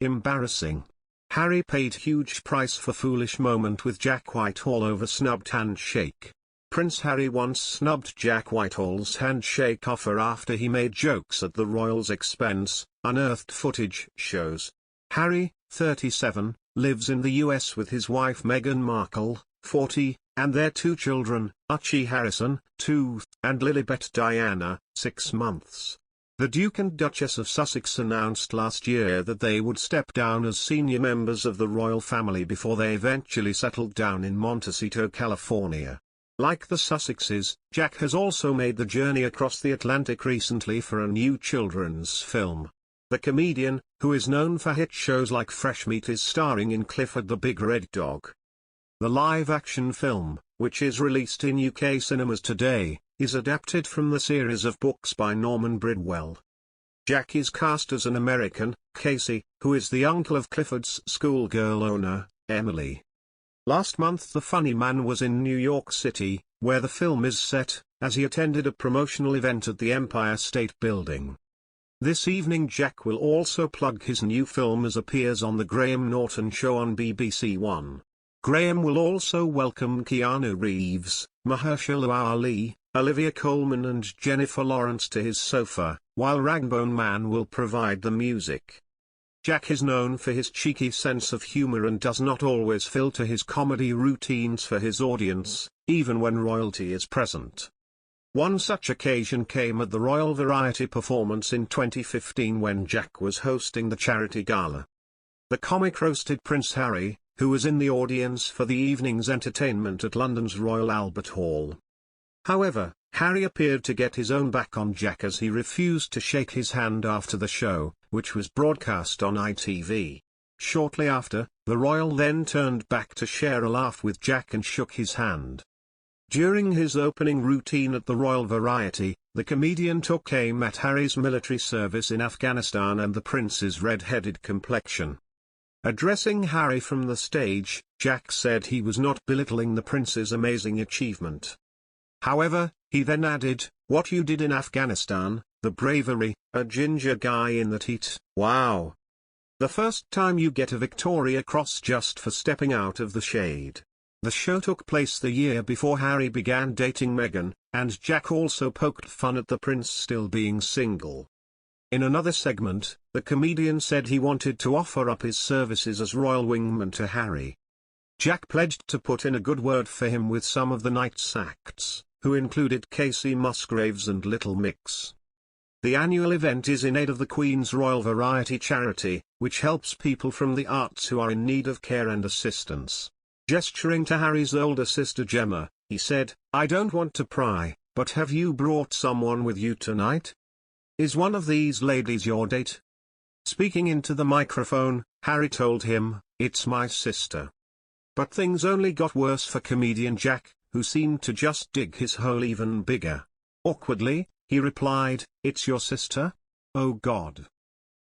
Embarrassing. Harry paid huge price for foolish moment with Jack Whitehall over snubbed handshake. Prince Harry once snubbed Jack Whitehall's handshake offer after he made jokes at the royals' expense, unearthed footage shows. Harry, 37, lives in the US with his wife Meghan Markle, 40, and their two children, Archie Harrison, 2, and Lilibet Diana, 6 months. The Duke and Duchess of Sussex announced last year that they would step down as senior members of the royal family before they eventually settled down in Montecito, California. Like the Sussexes, Jack has also made the journey across the Atlantic recently for a new children's film. The comedian, who is known for hit shows like Fresh Meat, is starring in Clifford the Big Red Dog. The live-action film, which is released in UK cinemas today, is adapted from the series of books by Norman Bridwell. Jack is cast as an American, Casey, who is the uncle of Clifford's schoolgirl owner, Emily. Last month the funnyman was in New York City, where the film is set, as he attended a promotional event at the Empire State Building. This evening Jack will also plug his new film as appears on the Graham Norton Show on BBC One. Graham will also welcome Keanu Reeves, Mahershala Ali, Olivia Colman and Jennifer Lawrence to his sofa, while Ragbone Man will provide the music. Jack is known for his cheeky sense of humor and does not always filter his comedy routines for his audience, even when royalty is present. One such occasion came at the Royal Variety performance in 2015 when Jack was hosting the charity gala. The comic roasted Prince Harry, who was in the audience for the evening's entertainment at London's Royal Albert Hall. However, Harry appeared to get his own back on Jack as he refused to shake his hand after the show, which was broadcast on ITV. Shortly after, the royal then turned back to share a laugh with Jack and shook his hand. During his opening routine at the Royal Variety, the comedian took aim at Harry's military service in Afghanistan and the prince's red-headed complexion. Addressing Harry from the stage, Jack said he was not belittling the prince's amazing achievement. However, he then added, "What you did in Afghanistan, the bravery, a ginger guy in that heat, wow. The first time you get a Victoria Cross just for stepping out of the shade." The show took place the year before Harry began dating Meghan, and Jack also poked fun at the prince still being single. In another segment, the comedian said he wanted to offer up his services as royal wingman to Harry. Jack pledged to put in a good word for him with some of the night's acts, who included Casey Musgraves and Little Mix. The annual event is in aid of the Queen's Royal Variety charity, which helps people from the arts who are in need of care and assistance. Gesturing to Harry's older sister Gemma, he said, "I don't want to pry, but have you brought someone with you tonight? Is one of these ladies your date?" Speaking into the microphone, Harry told him, "It's my sister." But things only got worse for comedian Jack, who seemed to just dig his hole even bigger. Awkwardly, he replied, "It's your sister? Oh God."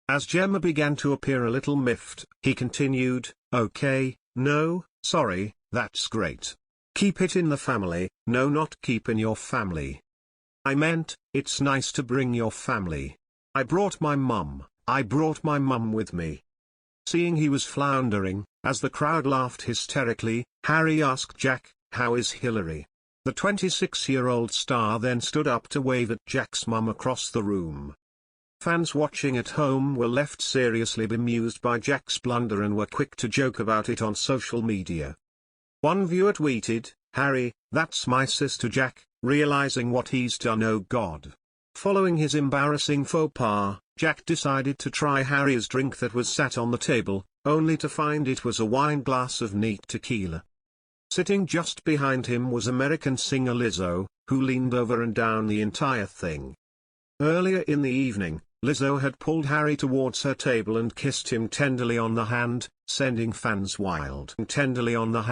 As Gemma began to appear a little miffed, he continued, "Okay, no, sorry, that's great. Keep it in the family, no, not keep in your family. I meant, it's nice to bring your family. I brought my mum with me." Seeing he was floundering, as the crowd laughed hysterically, Harry asked Jack, "How is Hillary?" The 26-year-old star then stood up to wave at Jack's mum across the room. Fans watching at home were left seriously bemused by Jack's blunder and were quick to joke about it on social media. One viewer tweeted, "Harry, that's my sister Jack, realizing what he's done, oh God." Following his embarrassing faux pas, Jack decided to try Harry's drink that was sat on the table, only to find it was a wine glass of neat tequila. Sitting just behind him was American singer Lizzo, who leaned over and down the entire thing. Earlier in the evening, Lizzo had pulled Harry towards her table and kissed him tenderly on the hand, sending fans wild. Tenderly on the